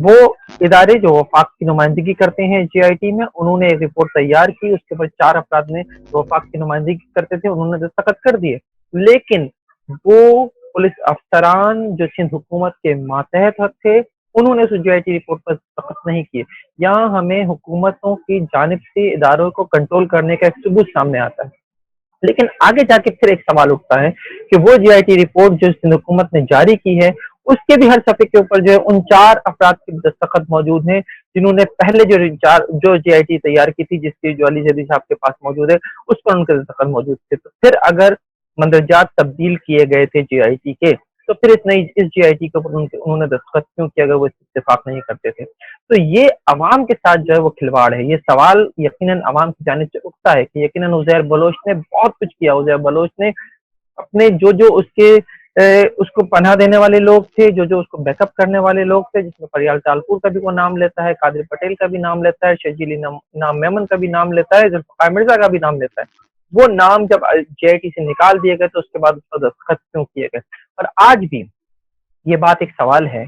وہ ادارے جو وفاق کی نمائندگی کرتے ہیں GIT میں، انہوں نے ایک رپورٹ تیار کی، اس کے اوپر 4 افراد نے وفاق کی نمائندگی کرتے تھے، انہوں نے دستخط کر دیے، لیکن وہ پولیس افسران جو سندھ حکومت کے ماتحت تھے، انہوں نے اس GIT رپورٹ پر دستخط نہیں کیے۔ یہاں ہمیں حکومتوں کی جانب سے اداروں کو کنٹرول کرنے کا ایک ثبوت سامنے آتا ہے، لیکن آگے جا کے پھر ایک سوال اٹھتا ہے کہ وہ GIT رپورٹ جو سندھ حکومت نے جاری کی ہے، اس کے بھی ہر صفحے کے اوپر جو ہے ان 4 افراد کے دستخط موجود ہیں جنہوں نے پہلے جو GIT تیار کی تھی، جس کی جو علی زیدی صاحب کے پاس موجود ہے، اس پر ان کے دستخط موجود تھے۔ تو پھر اگر مندرجات تبدیل کیے گئے تھے GIT کے، تو پھر اس GIT کے اوپر انہوں نے دستخط کیوں کیا اگر وہ اتفاق نہیں کرتے تھے؟ تو یہ عوام کے ساتھ جو ہے وہ کھلواڑ ہے۔ یہ سوال یقیناً عوام کی جانب سے اٹھتا ہے کہ یقیناً عزیر بلوچ نے بہت کچھ کیا، عزیر بلوچ نے اپنے جو اس کو پناہ دینے والے لوگ تھے، جو اس کو بیک اپ کرنے والے لوگ تھے، جس میں پریال تالپور کا بھی وہ نام لیتا ہے، قادر پٹیل کا بھی نام لیتا ہے، شجیل انعام میمن کا بھی نام لیتا ہے، ذوالفقار مرزا کا بھی نام لیتا ہے، وہ نام جب GIT سے نکال دیے گئے تو اس کے بعد اس پر دستخط کیوں کیے گئے؟ اور آج بھی یہ بات ایک سوال ہے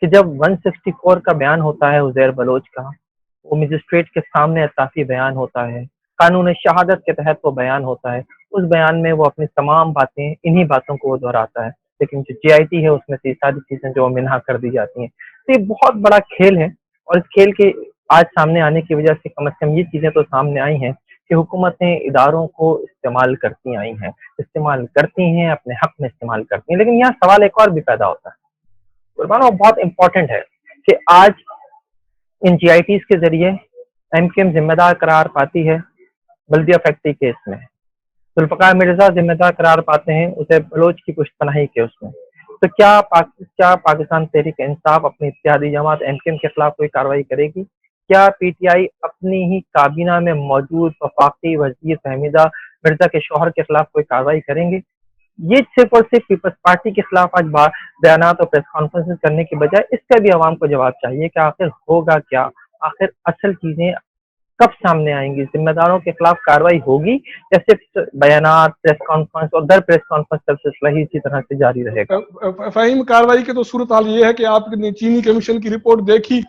کہ جب 164 کا بیان ہوتا ہے عزیر بلوچ کا، وہ مجسٹریٹ کے سامنے اعترافی بیان ہوتا ہے، قانون شہادت کے تحت وہ بیان ہوتا ہے، اس بیان میں وہ اپنی تمام باتیں انہی باتوں کو وہ دہراتا ہے، لیکن جو GIT ہے اس میں سے ساری چیزیں جو منہا کر دی جاتی ہیں۔ تو یہ بہت بڑا کھیل ہے، اور اس کھیل کے آج سامنے آنے کی وجہ سے کم از کم یہ چیزیں تو سامنے آئی ہیں کہ حکومتیں اداروں کو استعمال کرتی آئی ہیں، استعمال کرتی ہیں، اپنے حق میں استعمال کرتی ہیں۔ لیکن یہاں سوال ایک اور بھی پیدا ہوتا ہے، قربانو، بہت امپورٹنٹ ہے کہ آج ان GITs کے ذریعے MQM ذمہ دار قرار پاتی ہے بلدیہ فیکٹری کیس میں، ذوالفقار مرزا ذمہ دار قرار پاتے ہیں عزیر بلوچ کی پشت پناہی کے اس میں۔ تو کیا پاکستان تحریک انصاف اپنی اتحادی جماعت MQM کے خلاف کوئی کارروائی کرے گی؟ کیا PTI اپنی ہی کابینہ میں موجود وفاقی وزیر فہمیدہ مرزا کے شوہر کے خلاف کوئی کارروائی کریں گے؟ یہ صرف اور صرف پیپلز پارٹی کے خلاف آج بیانات اور پریس کانفرنس کرنے کے بجائے اس کا بھی عوام کو جواب چاہیے کہ آخر ہوگا کیا، آخر اصل چیزیں کب سامنے آئیں گی؟ ذمہ داروں کے خلاف کارروائی ہوگی یا صرف بیانات، پریس کانفرنس اور در پریس کانفرنس کا سلسلہ ہی اسی طرح سے جاری رہے گا؟ فہیم، کارروائی کی تو صورتحال یہ ہے کہ آپ نے چینی کمیشن کی رپورٹ دیکھی،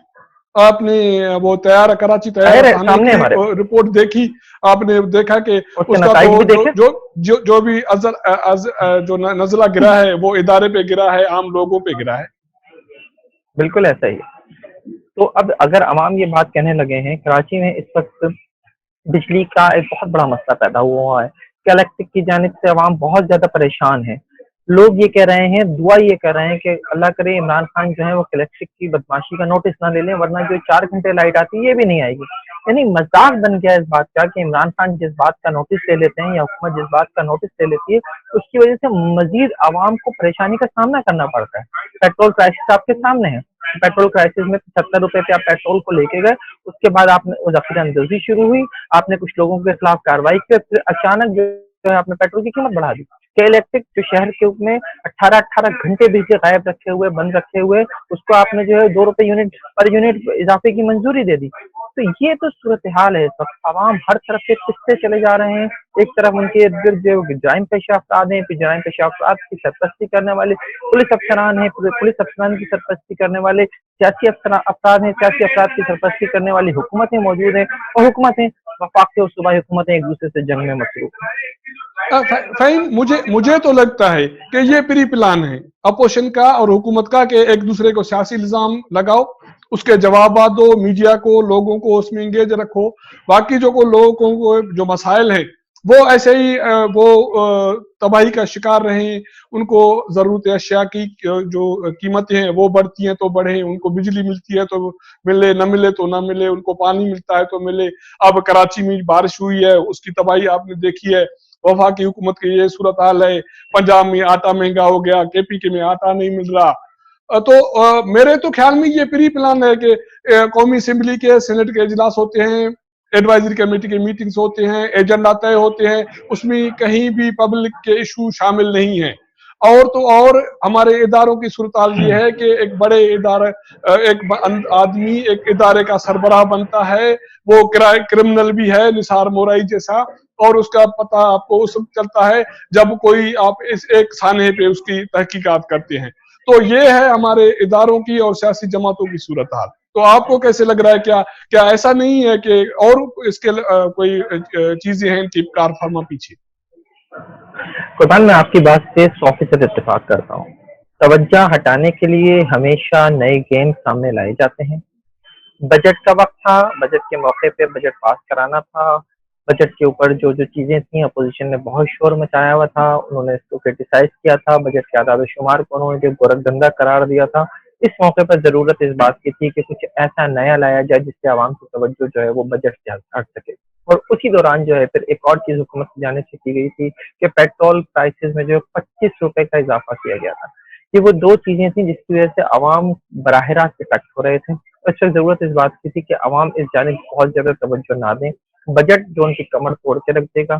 آپ نے وہ کراچی تیار تھانے کی رپورٹ دیکھی، آپ نے دیکھا کہ اس کا تو جو بھی جو نزلہ گرا ہے وہ ادارے پہ گرا ہے، عام لوگوں پہ گرا ہے۔ بالکل ایسا ہی ہے۔ تو اب اگر عوام یہ بات کہنے لگے ہیں، کراچی میں اس وقت بجلی کا ایک بہت بڑا مسئلہ پیدا ہوا ہے کہ الیکٹرک کی جانب سے عوام بہت زیادہ پریشان ہے، لوگ یہ کہہ رہے ہیں، دعا یہ کہہ رہے ہیں کہ اللہ کرے عمران خان جو ہے وہ الیکٹرک کی بدماشی کا نوٹس نہ لے لیں، ورنہ جو 4 گھنٹے لائٹ آتی ہے یہ بھی نہیں آئے گی۔ یعنی مذاق بن گیا اس بات کا کہ عمران خان جس بات کا نوٹس لے لیتے ہیں یا حکومت جس بات کا نوٹس لے لیتی ہے، اس کی وجہ سے مزید عوام کو پریشانی کا سامنا کرنا پڑتا ہے۔ پیٹرول کرائسس آپ کے سامنے ہے، پیٹرول کرائسس میں 70 روپے پہ آپ پیٹرول کو لے کے گئے، اس کے بعد آپ نے ذخیرہ اندوزی شروع ہوئی، آپ نے کچھ لوگوں کے خلاف کارروائی کی، پھر اچانک جو ہے آپ نے پیٹرول کی قیمت بڑھا دی کہ الیکٹرک جو شہر کے میں 18 گھنٹے بجلی غائب رکھے ہوئے، بند رکھے ہوئے، اس کو آپ نے جو ہے 2 روپے پر یونٹ اضافے کی منظوری دے دی۔ تو یہ تو صورتحال ہے اس وقت، عوام ہر طرف سے پستے چلے جا رہے ہیں، ایک طرف ان کے ارد گرد جو جرائم پیشہ افراد ہیں، پھر جرائم پیشہ افراد کی سرپرستی کرنے والے پولیس افسران ہیں، پولیس افسران کی سرپرستی کرنے والے سیاسی افراد ہیں، سیاسی افراد کی سرپرستی کرنے والی حکومتیں موجود ہیں، اور حکومتیں وفاقی اور صوبائی حکومتیں ایک دوسرے سے جنگ میں مصروف ہیں۔ فہیم، مجھے تو لگتا ہے کہ یہ پری پلان ہے اپوزیشن کا اور حکومت کا کہ ایک دوسرے کو سیاسی الزام لگاؤ، اس کے جوابات دو، میڈیا کو، لوگوں کو اس میں انگیج رکھو، باقی جو لوگوں کو جو مسائل ہیں وہ ایسے ہی وہ تباہی کا شکار رہیں، ان کو ضرورت اشیاء کی جو قیمتیں ہیں وہ بڑھتی ہیں تو بڑھیں، ان کو بجلی ملتی ہے تو ملے، نہ ملے تو نہ ملے، ان کو پانی ملتا ہے تو ملے۔ اب کراچی میں بارش ہوئی ہے، اس کی تباہی آپ نے دیکھی ہے، وفاقی حکومت کی یہ صورتحال ہے، پنجاب میں آٹا مہنگا ہو گیا، KPK میں آٹا نہیں مل رہا۔ تو میرے تو خیال میں یہ پری پلان ہے کہ قومی اسمبلی کے سینٹ کے اجلاس ہوتے ہیں، ایڈوائزری کمیٹی کے میٹنگز ہوتے ہیں، ایجنڈا طے ہوتے ہیں، اس میں کہیں بھی پبلک کے ایشو شامل نہیں ہیں۔ اور تو اور ہمارے اداروں کی صورتحال یہ ہے کہ ایک بڑے ادارے، ایک آدمی ایک ادارے کا سربراہ بنتا ہے، وہ کرمنل بھی ہے نثار مورائی جیسا، اور اس کا پتہ آپ کو اس وقت چلتا ہے جب کوئی آپ اس ایک سانحے پہ اس کی تحقیقات کرتے ہیں۔ تو یہ ہے ہمارے اداروں کی اور سیاسی جماعتوں کی صورتحال. تو آپ کو کیسے لگ رہا ہے؟ کیا ایسا نہیں ہے کہ اور اس کے کوئی چیزیں ہیں ان کی کار فرما پیچھے؟ قربان میں آپ کی بات سے 100% اتفاق کرتا ہوں. توجہ ہٹانے کے لیے ہمیشہ نئے گیم سامنے لائے جاتے ہیں. بجٹ کا وقت تھا، بجٹ کے موقع پہ بجٹ پاس کرانا تھا. بجٹ کے اوپر جو چیزیں تھیں اپوزیشن نے بہت شور مچایا ہوا تھا، انہوں نے اس کو کرٹیسائز کیا تھا. بجٹ کے اعداد و شمار کو انہوں نے جو گورکھ دھندا قرار دیا تھا. اس موقع پر ضرورت اس بات کی تھی کہ کچھ ایسا نیا لایا جائے جس سے عوام کی توجہ جو ہے وہ بجٹ سے ہٹ سکے. اور اسی دوران جو ہے پھر ایک اور چیز حکومت کی جانب سے کی گئی تھی کہ پیٹرول پرائسز میں جو 25 روپے کا اضافہ کیا گیا تھا. یہ وہ دو چیزیں تھیں جس کی وجہ سے عوام براہ راست افیکٹ ہو رہے تھے. اس وقت ضرورت اس بات کی تھی کہ عوام اس جانب بہت زیادہ توجہ نہ دیں. بجٹ جو ان کی کمر توڑ کے رکھ دے گا.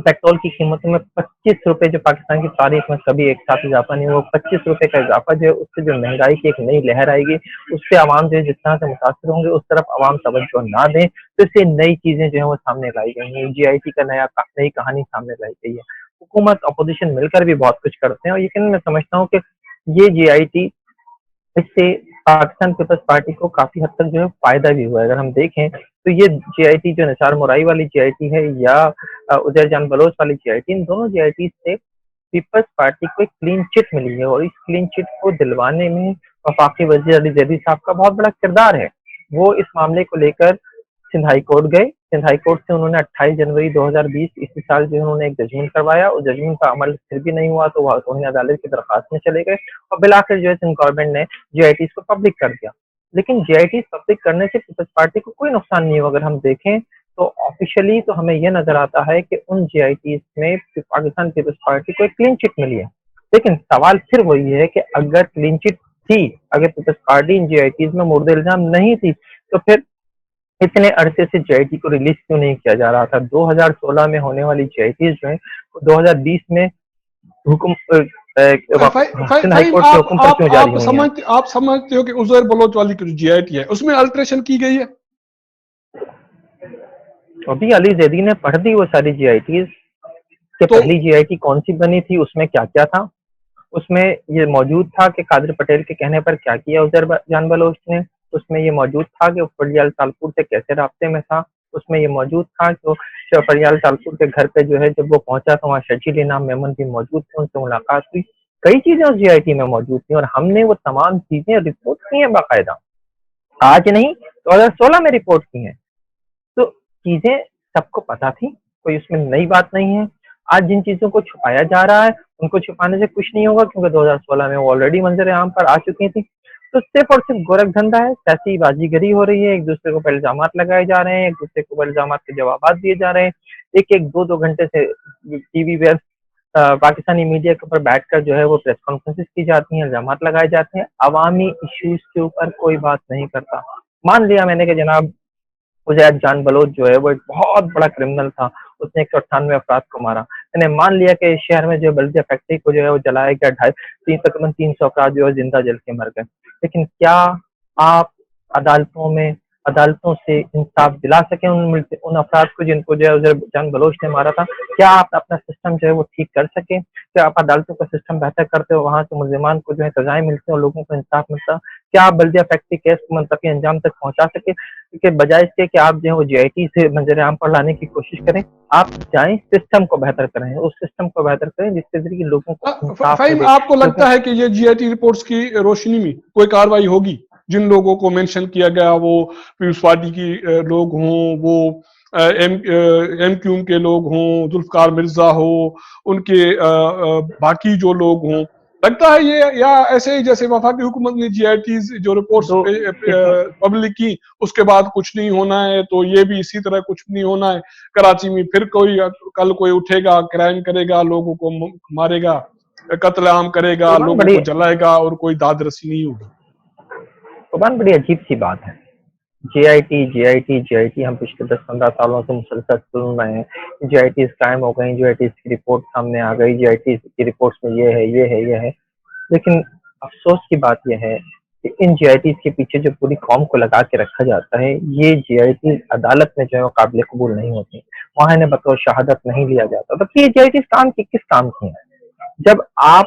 پیٹرول کی قیمتوں میں 25 روپے جو پاکستان کی تاریخ میں کبھی ایک ساتھ اضافہ نہیں ہوا، 25 روپے کا اضافہ جو ہے اس سے جو مہنگائی کی ایک نئی لہر آئے گی، اس سے عوام جو ہے جس طرح سے متاثر ہوں گے اس طرف عوام توجہ نہ دیں. تو اس سے نئی چیزیں جو ہیں وہ سامنے لائی گئی ہیں. جی آئی ٹی کا نئی کہانی سامنے لائی گئی ہے. حکومت اپوزیشن مل کر بھی بہت کچھ کرتے ہیں، اور یقیناً میں سمجھتا ہوں کہ یہ جی آئی ٹی اس سے پاکستان پیپلز پارٹی کو کافی حد تک جو ہے فائدہ بھی ہوا ہے. اگر ہم دیکھیں تو یہ جی آئی ٹی جو نثار مورائی والی جی آئی ٹی ہے یا عزیر جان بلوچ والی جی آئی ٹی، ان دونوں جی آئی ٹی سے پیپلز پارٹی کو ایک کلین چٹ ملی ہے، اور اس کلین چٹ کو دلوانے میں وفاقی وزیر علی زیدی صاحب کا بہت بڑا کردار ہے. وہ اس معاملے کو لے کر سندھ ہائی کورٹ گئے. سندھ ہائی کورٹ سے انہوں نے 28 جنوری 2020 اسی سال جو انہوں نے ایک ججمنٹ کروایا. اس ججمنٹ کا عمل پھر بھی نہیں ہوا تو وہ توہین عدالت کی درخواست میں چلے گئے، اور بالآخر جو ہے سندھ گورنمنٹ نے جی آئی ٹیز کو پبلک کر دیا. لیکن جی آئی ٹیز پبلک کرنے سے پیپلز پارٹی کو کوئی نقصان نہیں ہوا. اگر ہم دیکھیں تو آفیشلی تو ہمیں یہ نظر آتا ہے کہ ان جی آئی ٹیز میں پاکستان پیپلز پارٹی کو ایک کلین چٹ ملی ہے. لیکن سوال پھر وہی ہے کہ اگر کلین چٹ تھی، اگر پیپلز پارٹی ان جی آئی ٹیز میں مورد الزام نہیں تھی، تو پھر اتنے عرصے سے جی آئی ٹی کو ریلیز کیوں نہیں کیا جا رہا تھا؟ 2016 میں ہونے والی جی آئی ٹیز جو ہے 2020 میں حکم سندھ ہائی کورٹ کے حکم پر کیوں جاری ہوئی ہیں؟ آپ سمجھتے ہو کہ عزیر بلوچ والی جو جی آئی ٹی ہے اس میں الٹریشن کی گئی ہے؟ ابھی علی زیدی نے پڑھ دی وہ ساری جی آئی ٹیز کہ پہلی جی آئی ٹی کون سی بنی تھی، اس میں کیا کیا تھا. اس میں یہ موجود تھا کہ قادر پٹیل کے کہنے پر کیا کیا عزیر جان بلوچ نے. اس میں یہ موجود تھا کہ فریال تالپور سے کیسے رابطے میں تھا. اس میں یہ موجود تھا کہ فریال تالپور کے گھر پہ جو ہے جب وہ پہنچا تو وہاں شجیل انعام میمن بھی موجود تھے، ان سے ملاقات ہوئی. کئی چیزیں اس جی آئی ٹی میں موجود تھیں، اور ہم نے وہ تمام چیزیں رپورٹ کی ہیں باقاعدہ. آج نہیں، 2016 میں رپورٹ کی ہیں. تو چیزیں سب کو پتا تھی، کوئی اس میں نئی بات نہیں ہے. آج جن چیزوں کو چھپایا جا رہا ہے ان کو چھپانے سے کچھ نہیں ہوگا، کیونکہ 2016 میں وہ آلریڈی منظر عام پر آ چکی تھی. تو صرف اور صرف گورکھ دھندا ہے، سیاسی بازی گری ہو رہی ہے. ایک دوسرے کو الزامات لگائے جا رہے ہیں، ایک دوسرے کو الزامات کے جوابات دیے جا رہے ہیں. ایک دو گھنٹے سے T V web Pakistani media کے اوپر بیٹھ کر جو ہے وہ پریس کانفرنسز کی جاتی ہیں، الزامات لگائے جاتے ہیں. عوامی ایشوز کے اوپر کوئی بات نہیں کرتا. مان لیا میں نے کہ جناب عزیر جان بلوچ جو ہے وہ ایک بہت بڑا کرمنل تھا، اس نے 198 افراد کو مارا. میں نے مان لیا کہ شہر میں جو بلدیہ فیکٹری کو جو ہے وہ جلایا گیا، تقریباً 300 افراد جو ہے زندہ جل کے مر گئے. لیکن کیا آپ عدالتوں سے انصاف دلا سکیں ان افراد کو جن کو جو ہے عزیر جان بلوچ نے مارا تھا؟ کیا آپ اپنا سسٹم جو ہے وہ ٹھیک کر سکیں؟ کیا آپ عدالتوں کا سسٹم بہتر کرتے ہو، وہاں سے ملزمان کو جو ہے سزائیں ملتی ہیں اور لوگوں کو انصاف ملتا؟ کیا آپ بلدیہ فیکٹری کیس کو منطقی انجام تک پہنچا سکے؟ کیونکہ بجائے اس کے کہ آپ جو ہے وہ جی آئی ٹی سے منظر عام پر لانے کی کوشش کریں، آپ جائیں سسٹم کو بہتر کریں، اس سسٹم کو بہتر کریں جس کے ذریعے لوگوں کو فہیم، آپ کو لگتا ہے کہ یہ جی آئی ٹی رپورٹس کی روشنی میں کوئی کارروائی ہوگی؟ جن لوگوں کو مینشن کیا گیا وہ پیپلز پارٹی کی لوگ ہوں، وہ ایم کیو کے لوگ ہوں، ذوالفقار مرزا ہو، ان کے باقی جو لوگ ہوں، لگتا ہے یہ یا ایسے ہی جیسے وفاقی حکومت نے جی آئی ٹیز جو رپورٹس پبلک کی اس کے بعد کچھ نہیں ہونا ہے، تو یہ بھی اسی طرح کچھ نہیں ہونا ہے. کراچی میں پھر کل کوئی اٹھے گا، کرائم کرے گا، لوگوں کو مارے گا، قتل عام کرے گا، لوگوں کو جلائے گا، اور کوئی داد رسی نہیں ہوگی. بڑی عجیب سی بات ہے. جی آئی ٹی ہم پچھلے 10-15 سالوں سے مسلسل سن رہے ہیں. جی آئی ٹیز قائم ہو گئی، جی آئی ٹیز کی رپورٹ سامنے آ گئی، جی آئی ٹیز کی رپورٹس میں یہ ہے. لیکن افسوس کی بات یہ ہے کہ ان جی آئی ٹیز کے پیچھے جو پوری قوم کو لگا کے رکھا جاتا ہے، یہ جی آئی ٹیز عدالت میں جو ہے وہ قابل قبول نہیں ہوتی، وہاں انہیں بطور شہادت نہیں لیا جاتا. تو یہ جی آئی ٹیز کس کام کی ہیں؟ جب آپ